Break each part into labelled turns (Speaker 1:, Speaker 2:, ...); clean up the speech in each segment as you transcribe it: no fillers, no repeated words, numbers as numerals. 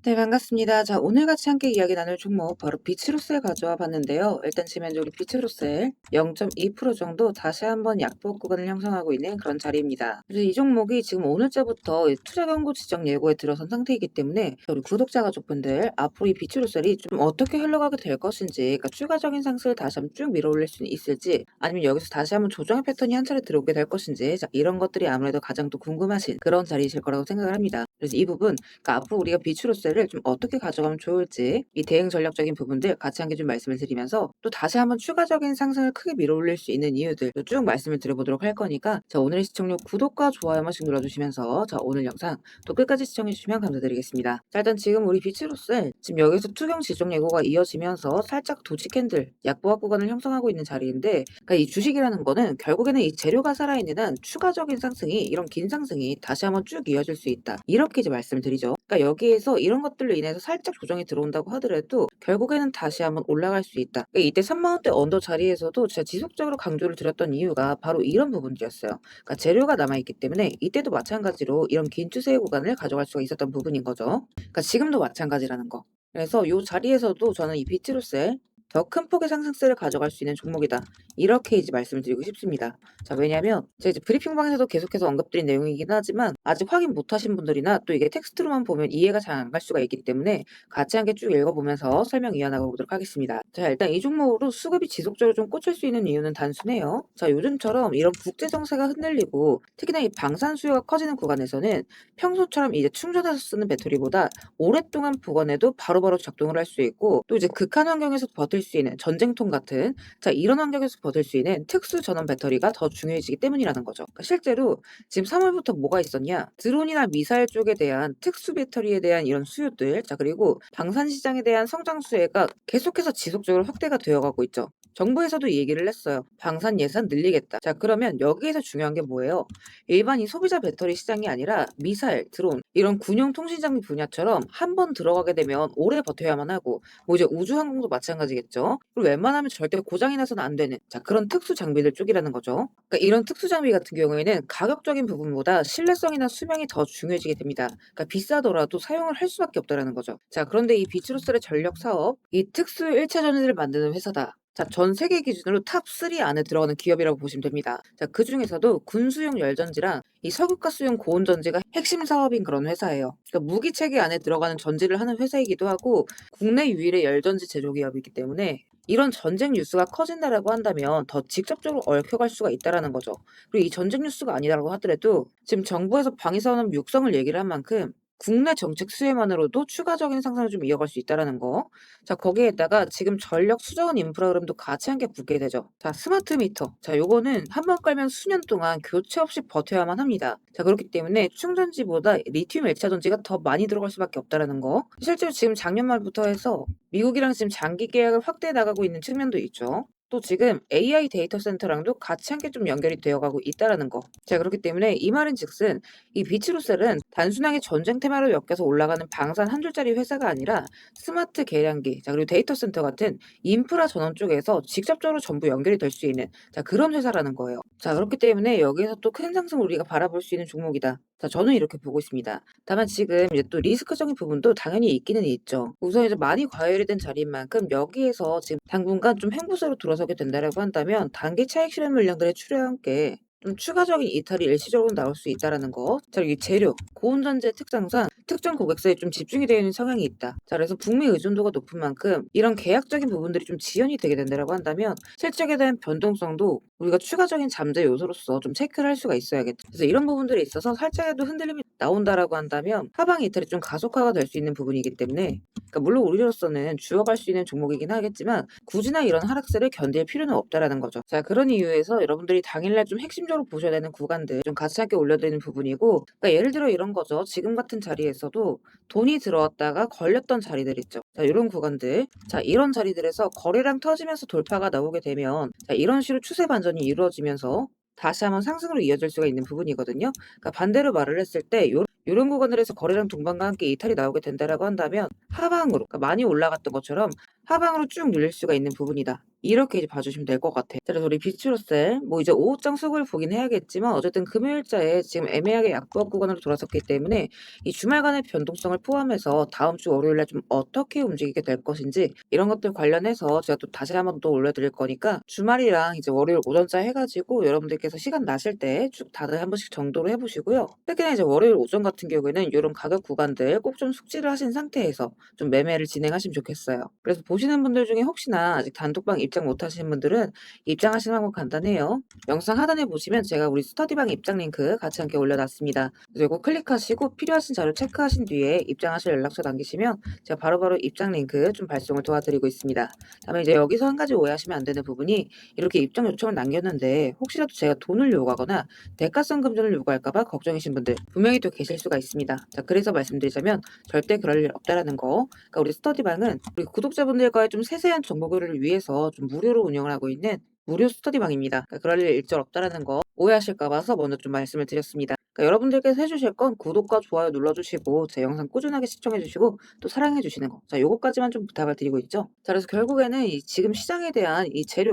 Speaker 1: 네, 반갑습니다. 자, 오늘 같이 함께 이야기 나눌 종목 바로 비츠루셀 가져와 봤는데요. 일단 지면적으로 비츠루셀 0.2% 정도 다시 한번 약보 구간을 형성하고 있는 그런 자리입니다. 그래서 이 종목이 지금 오늘자부터 투자 경고 지정 예고에 들어선 상태이기 때문에 우리 구독자 가족분들 앞으로 이 비츠루셀이 좀 어떻게 흘러가게 될 것인지, 그러니까 추가적인 상승을 다시 한번 쭉 밀어올릴 수 있을지, 아니면 여기서 다시 한번 조정의 패턴이 한 차례 들어오게 될 것인지, 자, 이런 것들이 아무래도 가장 또 궁금하신 그런 자리이실 거라고 생각을 합니다. 그래서 이 부분, 그러니까 앞으로 우리가 비추로세를 좀 어떻게 가져가면 좋을지, 이 대응 전략적인 부분들 같이 함께 좀 말씀을 드리면서 또 다시 한번 추가적인 상승을 크게 밀어올릴 수 있는 이유들 쭉 말씀을 드려보도록 할 거니까, 자, 오늘의 시청률 구독과 좋아요 한 번씩 눌러주시면서 자, 오늘 영상 또 끝까지 시청해주시면 감사드리겠습니다. 자, 일단 지금 우리 비츠로셀 지금 여기서 투경 지정 예고가 이어지면서 살짝 도지 캔들 약보합 구간을 형성하고 있는 자리인데, 그러니까 이 주식이라는 거는 결국에는 이 재료가 살아있는 한 추가적인 상승이, 이런 긴 상승이 다시 한번 쭉 이어질 수 있다, 이렇게 이제 말씀을 드리죠. 그러니까 여기에서 이런 것들로 인해서 살짝 조정이 들어온다고 하더라도 결국에는 다시 한번 올라갈 수 있다. 그러니까 이때 3만 원대 언더 자리에서도 제가 지속적으로 강조를 드렸던 이유가 바로 이런 부분이었어요. 그러니까 재료가 남아있기 때문에 이때도 마찬가지로 이런 긴 추세의 구간을 가져갈 수가 있었던 부분인 거죠. 그러니까 지금도 마찬가지라는 거. 그래서 이 자리에서도 저는 이 비트루셀 더 큰 폭의 상승세를 가져갈 수 있는 종목이다, 이렇게 이제 말씀을 드리고 싶습니다. 자, 왜냐면 제가 이제 브리핑방에서도 계속해서 언급드린 내용이긴 하지만 아직 확인 못하신 분들이나 또 이게 텍스트로만 보면 이해가 잘 안 갈 수가 있기 때문에 같이 함께 쭉 읽어보면서 설명 이어나가 보도록 하겠습니다. 자, 일단 이 종목으로 수급이 지속적으로 좀 꽂힐 수 있는 이유는 단순해요. 자, 요즘처럼 이런 국제 정세가 흔들리고 특히나 이 방산 수요가 커지는 구간에서는 평소처럼 이제 충전해서 쓰는 배터리보다 오랫동안 보관해도 바로바로 작동을 할 수 있고, 또 이제 극한 환경에서 버틸 수 있는 전쟁통 같은, 자, 이런 환경에서 버틸 수 있는 특수 전원 배터리가 더 중요해지기 때문이라는 거죠. 그러니까 실제로 지금 3월부터 뭐가 있었냐? 드론이나 미사일 쪽에 대한 특수 배터리에 대한 이런 수요들, 자, 그리고 방산 시장에 대한 성장 수혜가 계속해서 지속적으로 확대가 되어가고 있죠. 정부에서도 이 얘기를 했어요. 방산 예산 늘리겠다. 자, 그러면 여기에서 중요한 게 뭐예요? 일반 이 소비자 배터리 시장이 아니라 미사일, 드론, 이런 군용 통신 장비 분야처럼 한 번 들어가게 되면 오래 버텨야만 하고, 뭐 이제 우주항공도 마찬가지겠죠. 그리고 웬만하면 절대 고장이 나서는 안 되는, 자, 그런 특수 장비들 쪽이라는 거죠. 그러니까 이런 특수 장비 같은 경우에는 가격적인 부분보다 신뢰성이나 수명이 더 중요해지게 됩니다. 그러니까 비싸더라도 사용을 할 수밖에 없다라는 거죠. 자, 그런데 이 비츠로셀의 전력 사업, 이 특수 1차 전지를 만드는 회사다. 자, 전 세계 기준으로 탑3 안에 들어가는 기업이라고 보시면 됩니다. 자, 그 중에서도 군수용 열전지랑 이 석유가스용 고온전지가 핵심 사업인 그런 회사예요. 그러니까 무기 체계 안에 들어가는 전지를 하는 회사이기도 하고 국내 유일의 열전지 제조 기업이기 때문에 이런 전쟁 뉴스가 커진다라고 한다면 더 직접적으로 얽혀갈 수가 있다라는 거죠. 그리고 이 전쟁 뉴스가 아니라고 하더라도 지금 정부에서 방위산업 육성을 얘기를 한 만큼 국내 정책 수혜만으로도 추가적인 상승을 좀 이어갈 수 있다라는 거. 자, 거기에다가 지금 전력 수자원 인프라 흐름도 같이 함께 붙게 되죠. 자, 스마트 미터. 자, 요거는 한 번 깔면 수년 동안 교체 없이 버텨야만 합니다. 자, 그렇기 때문에 충전지보다 리튬 L차 전지가 더 많이 들어갈 수밖에 없다라는 거. 실제로 지금 작년 말부터 해서 미국이랑 지금 장기 계약을 확대해 나가고 있는 측면도 있죠. 또 지금 AI 데이터 센터랑도 같이 함께 좀 연결이 되어가고 있다라는 거. 자, 그렇기 때문에 이 말인즉슨 이 비츠루셀은 단순하게 전쟁 테마로 엮여서 올라가는 방산 한 줄짜리 회사가 아니라 스마트 계량기, 자, 그리고 데이터 센터 같은 인프라 전원 쪽에서 직접적으로 전부 연결이 될 수 있는, 자, 그런 회사라는 거예요. 자, 그렇기 때문에 여기에서 또 큰 상승을 우리가 바라볼 수 있는 종목이다. 자, 저는 이렇게 보고 있습니다. 다만 지금 이제 또 리스크적인 부분도 당연히 있기는 있죠. 우선 이제 많이 과열이 된 자리인 만큼 여기에서 지금 당분간 좀 횡보세로 들어서게 된다라고 한다면 단기 차익 실현 물량들의 출회와 함께 좀 추가적인 이탈이 일시적으로 나올 수 있다라는 거. 자, 이 재료, 고온전지의 특성상 특정 고객사에 좀 집중이 되어 있는 성향이 있다. 자, 그래서 북미 의존도가 높은 만큼 이런 계약적인 부분들이 좀 지연이 되게 된다라고 한다면 실적에 대한 변동성도 우리가 추가적인 잠재 요소로서 좀 체크를 할 수가 있어야겠죠. 그래서 이런 부분들에 있어서 살짝이라도 흔들림이 나온다라고 한다면 하방 이탈이 좀 가속화가 될 수 있는 부분이기 때문에, 그러니까 물론 우리로서는 주어갈 수 있는 종목이긴 하겠지만 굳이나 이런 하락세를 견딜 필요는 없다라는 거죠. 자, 그런 이유에서 여러분들이 당일날 좀 핵심적으로 보셔야 되는 구간들 좀 같이 함께 올려드리는 부분이고, 그러니까 예를 들어 이런 거죠. 지금 같은 자리에서도 돈이 들어왔다가 걸렸던 자리들 있죠. 자, 이런 구간들, 자, 이런 자리들에서 거래량 터지면서 돌파가 나오게 되면, 자, 이런 식으로 추세 반전이 이루어지면서 다시 한번 상승으로 이어질 수가 있는 부분이거든요. 그러니까 반대로 말을 했을 때 요런 구간들에서 거래량 동반과 함께 이탈이 나오게 된다라고 한다면 하방으로, 그러니까 많이 올라갔던 것처럼 하방으로 쭉 눌릴 수가 있는 부분이다. 이렇게 이제 봐주시면 될 것 같아요. 그래서 우리 비추로셀 뭐 이제 오후장 수급을 보긴 해야겠지만 어쨌든 금요일자에 지금 애매하게 약보합 구간으로 돌아섰기 때문에 이 주말간의 변동성을 포함해서 다음 주 월요일날 좀 어떻게 움직이게 될 것인지 이런 것들 관련해서 제가 또 다시 한번 또 올려드릴 거니까 주말이랑 이제 월요일 오전자 해가지고 여러분들께서 시간 나실 때 쭉 다들 한 번씩 정도로 해보시고요. 특히나 이제 월요일 오전 같은 경우에는 이런 가격 구간들 꼭 좀 숙지를 하신 상태에서 좀 매매를 진행하시면 좋겠어요. 그래서 보시는 분들 중에 혹시나 아직 단독방 입장 못 하시는 분들은 입장하시는 방법 간단해요. 영상 하단에 보시면 제가 우리 스터디방 입장 링크 같이 함께 올려놨습니다. 그리고 클릭하시고 필요하신 자료 체크하신 뒤에 입장하실 연락처 남기시면 제가 바로바로 입장 링크 좀 발송을 도와드리고 있습니다. 다음에 이제 여기서 한 가지 오해하시면 안 되는 부분이 이렇게 입장 요청을 남겼는데 혹시라도 제가 돈을 요구하거나 대가성 금전을 요구할까봐 걱정이신 분들 분명히 또 계실 수가 있습니다. 자, 그래서 말씀드리자면 절대 그럴 일 없다라는 거. 그러니까 우리 스터디방은 우리 구독자분들과의 좀 세세한 정보 교류를 위해서 좀 무료로 운영을 하고 있는 무료 스터디방입니다. 그러니까 그럴 일 일절 없다라는 거 오해하실까 봐서 먼저 좀 말씀을 드렸습니다. 그러니까 여러분들께서 해주실 건 구독과 좋아요 눌러주시고 제 영상 꾸준하게 시청해주시고 또 사랑해주시는 거. 자, 요거까지만 좀 부탁을 드리고 있죠. 자, 그래서 결국에는 이 지금 시장에 대한 이 재료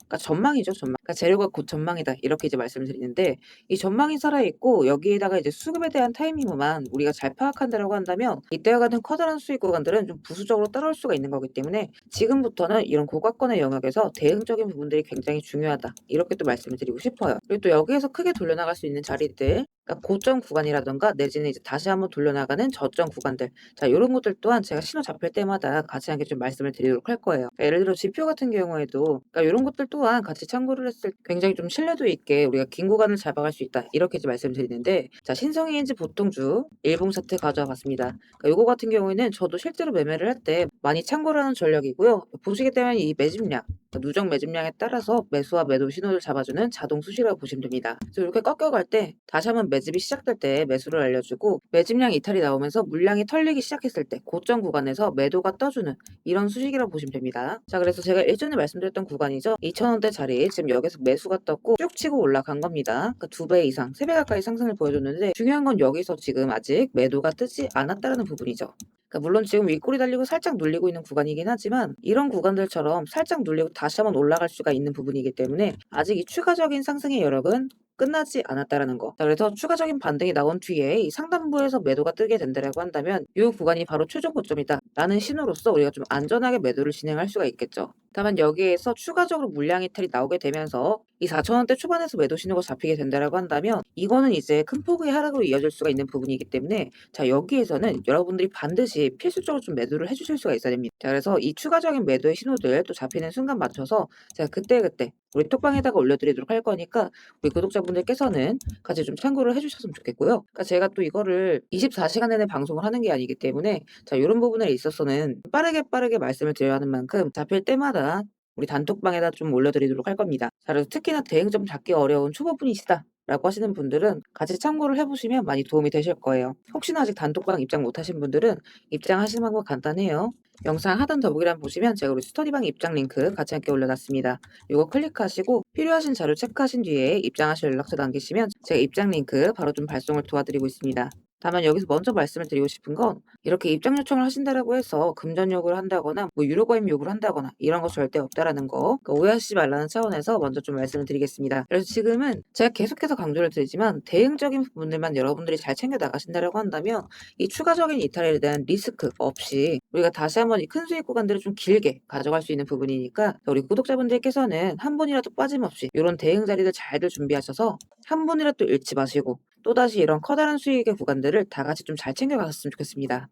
Speaker 1: 그러니까 전망이죠, 전망. 그러니까 재료가 곧 전망이다. 이렇게 이제 말씀을 드리는데 이 전망이 살아있고 여기에다가 이제 수급에 대한 타이밍만 우리가 잘 파악한다라고 한다면 이때와 같은 커다란 수익 구간들은 좀 부수적으로 따라올 수가 있는 거기 때문에 지금부터는 이런 고가권의 영역에서 대응적인 부분들이 굉장히 중요하다. 이렇게 또 말씀을 드리고 싶어요. 그리고 또 여기에서 크게 돌려나갈 수 있는 자리들 그러니까 고점 구간이라던가 내지는 이제 다시 한번 돌려나가는 저점 구간들 자 요런 것들 또한 제가 신호 잡힐 때마다 같이 함께 좀 말씀을 드리도록 할 거예요. 그러니까 예를 들어 지표 같은 경우에도 그러니까 요런 것들 또한 같이 참고를 했을 때 굉장히 좀 신뢰도 있게 우리가 긴 구간을 잡아갈 수 있다. 이렇게 이제 말씀드리는데 자 신성인지 보통주 일봉 차트 가져와 봤습니다. 그러니까 요거 같은 경우에는 저도 실제로 매매를 할 때 많이 참고를 하는 전략이고요. 보시게 되면 이 매집량 그러니까 누적 매집량에 따라서 매수와 매도 신호를 잡아주는 자동 수시라고 보시면 됩니다. 그래서 이렇게 꺾여갈 때 다시 한번 매집이 시작될 때 매수를 알려주고 매집량 이탈이 나오면서 물량이 털리기 시작했을 때 고점 구간에서 매도가 떠주는 이런 수식이라고 보시면 됩니다. 자 그래서 제가 예전에 말씀드렸던 구간이죠. 2,000원대 자리 지금 여기서 매수가 떴고 쭉 치고 올라간 겁니다. 그러니까 2배 이상 3배 가까이 상승을 보여줬는데 중요한 건 여기서 지금 아직 매도가 뜨지 않았다는 부분이죠. 그러니까 물론 지금 윗골이 달리고 살짝 눌리고 있는 구간이긴 하지만 이런 구간들처럼 살짝 눌리고 다시 한번 올라갈 수가 있는 부분이기 때문에 아직 이 추가적인 상승의 여력은 끝나지 않았다라는 거. 자, 그래서 추가적인 반등이 나온 뒤에 이 상단부에서 매도가 뜨게 된다라고 한다면 이 구간이 바로 최종 고점이다 라는 신호로서 우리가 좀 안전하게 매도를 진행할 수가 있겠죠. 다만 여기에서 추가적으로 물량 이탈이 나오게 되면서 이 4,000원대 초반에서 매도 신호가 잡히게 된다라고 한다면 이거는 이제 큰 폭의 하락으로 이어질 수가 있는 부분이기 때문에 자 여기에서는 여러분들이 반드시 필수적으로 좀 매도를 해주실 수가 있어야 됩니다. 자 그래서 이 추가적인 매도의 신호들 또 잡히는 순간 맞춰서 제가 그때그때 우리 톡방에다가 올려드리도록 할 거니까 우리 구독자분들께서는 같이 좀 참고를 해주셨으면 좋겠고요. 그러니까 제가 또 이거를 24시간 내내 방송을 하는 게 아니기 때문에 자 이런 부분에 있어서는 빠르게 말씀을 드려야 하는 만큼 잡힐 때마다 우리 단톡방에다 좀 올려드리도록 할 겁니다. 자, 그래서 특히나 대응점 잡기 어려운 초보분이시다. 라고 하시는 분들은 같이 참고를 해보시면 많이 도움이 되실 거예요. 혹시나 아직 단톡방 입장 못하신 분들은 입장하시는 방법 간단해요. 영상 하단 더보기란 보시면 제가 우리 스터디방 입장 링크 같이 함께 올려놨습니다. 이거 클릭하시고 필요하신 자료 체크하신 뒤에 입장하실 연락처 남기시면 제가 입장 링크 바로 좀 발송을 도와드리고 있습니다. 다만 여기서 먼저 말씀을 드리고 싶은 건 이렇게 입장 요청을 하신다라고 해서 금전 요구를 한다거나 뭐 유료 가입 요구를 한다거나 이런 거 절대 없다라는 거 그러니까 오해하시지 말라는 차원에서 먼저 좀 말씀을 드리겠습니다. 그래서 지금은 제가 계속해서 강조를 드리지만 대응적인 부분들만 여러분들이 잘 챙겨 나가신다라고 한다면 이 추가적인 이탈에 대한 리스크 없이 우리가 다시 한번 이 큰 수익 구간들을 좀 길게 가져갈 수 있는 부분이니까 우리 구독자분들께서는 한 분이라도 빠짐없이 이런 대응 자리들 잘들 준비하셔서 한 분이라도 잃지 마시고 또다시 이런 커다란 수익의 구간들을 다 같이 좀 잘 챙겨갔으면 좋겠습니다.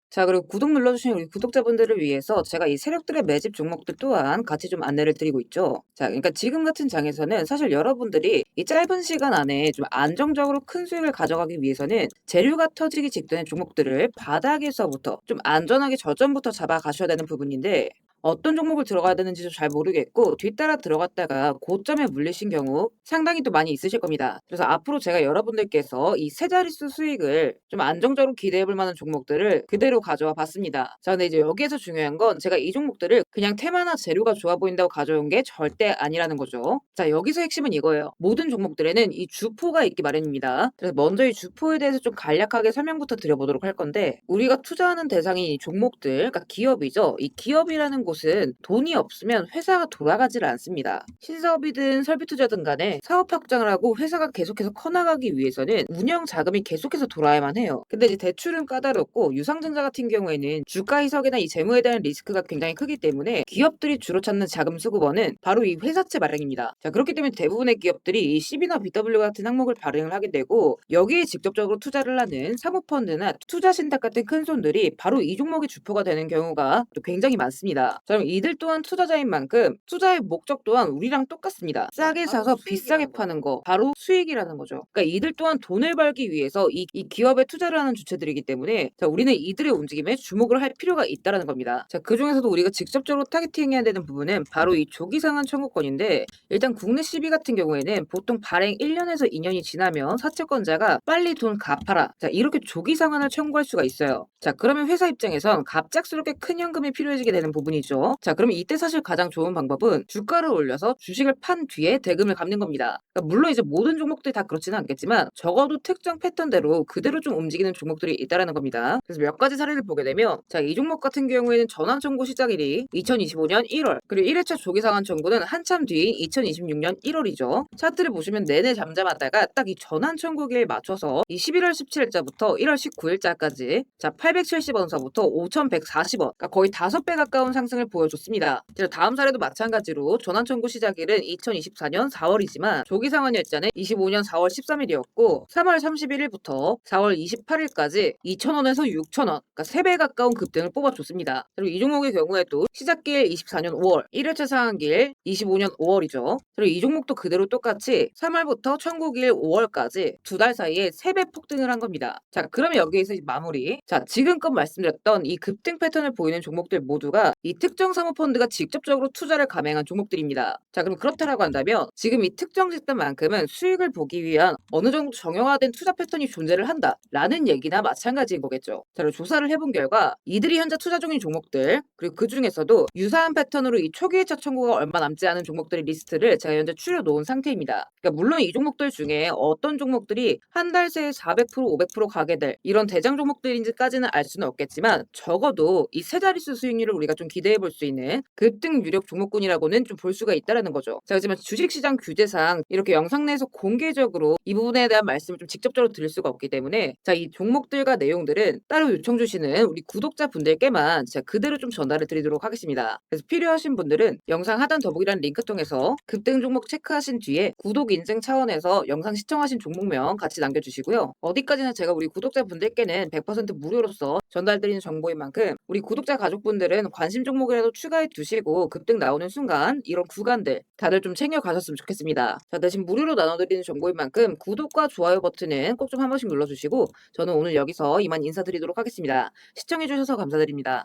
Speaker 1: 자, 그리고 구독 눌러주신 우리 구독자분들을 위해서 제가 이 세력들의 매집 종목들 또한 같이 좀 안내를 드리고 있죠. 자, 그러니까 지금 같은 장에서는 사실 여러분들이 이 짧은 시간 안에 좀 안정적으로 큰 수익을 가져가기 위해서는 재료가 터지기 직전의 종목들을 바닥에서부터 좀 안전하게 저점부터 잡아가셔야 되는 부분인데 어떤 종목을 들어가야 되는지도 잘 모르겠고 뒤따라 들어갔다가 고점에 물리신 경우 상당히 또 많이 있으실 겁니다. 그래서 앞으로 제가 여러분들께서 이 세 자릿수 수익을 좀 안정적으로 기대해 볼 만한 종목들을 그대로 가져와 봤습니다. 자, 근데 이제 여기에서 중요한 건 제가 이 종목들을 그냥 테마나 재료가 좋아 보인다고 가져온 게 절대 아니라는 거죠. 자, 여기서 핵심은 이거예요. 모든 종목들에는 이 주포가 있기 마련입니다. 그래서 먼저 이 주포에 대해서 좀 간략하게 설명부터 드려보도록 할 건데 우리가 투자하는 대상이 이 종목들, 그러니까 기업이죠. 이 기업이라는 곳은 돈이 없으면 회사가 돌아가질 않습니다. 신사업이든 설비 투자든 간에 사업 확장을 하고 회사가 계속해서 커나가기 위해서는 운영 자금이 계속해서 돌아야만 해요. 근데 이제 대출은 까다롭고 유상증자 같은 경우에는 주가 희석이나 이 재무에 대한 리스크가 굉장히 크기 때문에 기업들이 주로 찾는 자금 수급원은 바로 이 회사채 발행입니다. 자, 그렇기 때문에 대부분의 기업들이 이 CB나 BW 같은 항목을 발행을 하게 되고 여기에 직접적으로 투자를 하는 사모펀드나 투자신탁 같은 큰 손들이 바로 이 종목의 주포가 되는 경우가 또 굉장히 많습니다. 자, 그럼 이들 또한 투자자인 만큼 투자의 목적 또한 우리랑 똑같습니다. 싸게 사서 비싸게 파는 거 바로 수익이라는 거죠. 그러니까 이들 또한 돈을 벌기 위해서 이 기업에 투자를 하는 주체들이기 때문에 자, 우리는 이들의 움직임에 주목을 할 필요가 있다는 겁니다. 자, 그 중에서도 우리가 직접적으로 타겟팅해야 되는 부분은 바로 이 조기상환 청구권인데 일단 국내 CB 같은 경우에는 보통 발행 1년에서 2년이 지나면 사채권자가 빨리 돈 갚아라. 자, 이렇게 조기 상환을 청구할 수가 있어요. 자, 그러면 회사 입장에선 갑작스럽게 큰 현금이 필요해지게 되는 부분이죠. 자, 그러면 이때 사실 가장 좋은 방법은 주가를 올려서 주식을 판 뒤에 대금을 갚는 겁니다. 그러니까 물론 이제 모든 종목들이 다 그렇지는 않겠지만 적어도 특정 패턴대로 그대로 좀 움직이는 종목들이 있다라는 겁니다. 그래서 몇 가지 사례를 보게 되면 자, 이 종목 같은 경우에는 전환 청구 시작일이 2025년 1월 그리고 1회차 조기 상환 청구는 한참 뒤인 2026년 1월이죠. 차트를 보시면 내내 잠잠하다가 딱 이 전환 청구기에 맞춰서 이 11월 17일자부터 1월 19일자까지 자 870원서부터 5140원 그러니까 거의 5배 가까운 상승을 보여줬습니다. 다음 사례도 마찬가지로 전환 청구 시작일은 2024년 4월이지만 조기 상환 일자는 25년 4월 13일이었고 3월 31일부터 4월 28일까지 2,000원에서 6,000원 그러니까 3배 가까운 급등을 뽑아줬습니다. 그리고 이 종목의 경우에도 시작길 24년 5월 1회차 상한길 25년 5월이죠. 그리고 이 종목도 그대로 똑같이 3월부터 청구길 5월까지 두 달 사이에 3배 폭등을 한 겁니다. 자, 그러면 여기에서 이제 마무리. 자, 지금껏 말씀드렸던 이 급등 패턴을 보이는 종목들 모두가 이 특정 사모펀드가 직접적으로 투자를 감행한 종목들입니다. 자, 그럼 그렇다라고 한다면 지금 이 특정 집단만큼은 수익을 보기 위한 어느 정도 정형화된 투자 패턴이 존재를 한다라는 얘기나 마찬가지인 거겠죠. 자, 그리고 조사를 해본 결과 이들이 현재 투자 중인 종목들 그리고 그 중에서도 유사한 패턴으로 이 초기 회차 청구가 얼마 남지 않은 종목들의 리스트를 제가 현재 추려놓은 상태입니다. 그러니까 물론 이 종목들 중에 어떤 종목들이 한 달 새에 400% 500% 가게 될 이런 대장 종목들인지까지는 알 수는 없겠지만 적어도 이 세 자릿수 수익률을 우리가 좀 기대해 볼 수 있는 급등 유력 종목군이라고는 좀 볼 수가 있다라는 거죠. 자, 하지만 주식시장 규제상 이렇게 영상 내에서 공개적으로 이 부분에 대한 말씀을 좀 직접적으로 드릴 수가 없기 때문에 자, 이 종목들과 내용들은 따로 요청 주시는 우리 구독자분들께만 제가 그대로 좀 전달을 드리도록 하겠습니다. 그래서 필요하신 분들은 영상 하단 더보기란 링크 통해서 급등 종목 체크하신 뒤에 구독 인증 차원에서 영상 시청하신 종목명 같이 남겨주시고요. 어디까지나 제가 우리 구독자분들께는 100% 무료로서 전달드리는 정보인 만큼 우리 구독자 가족분들은 관심 종목이라도 추가해 두시고 급등 나오는 순간 이런 구간들 다들 좀 챙겨 가셨으면 좋겠습니다. 자, 대신 무료로 나눠드리는 정보인 만큼 구독과 좋아요 버튼은 꼭 좀 한 번씩 눌러주시고 저는 오늘 여기서 이만 인사드리도록 하겠습니다. 시청해주셔서 감사드립니다.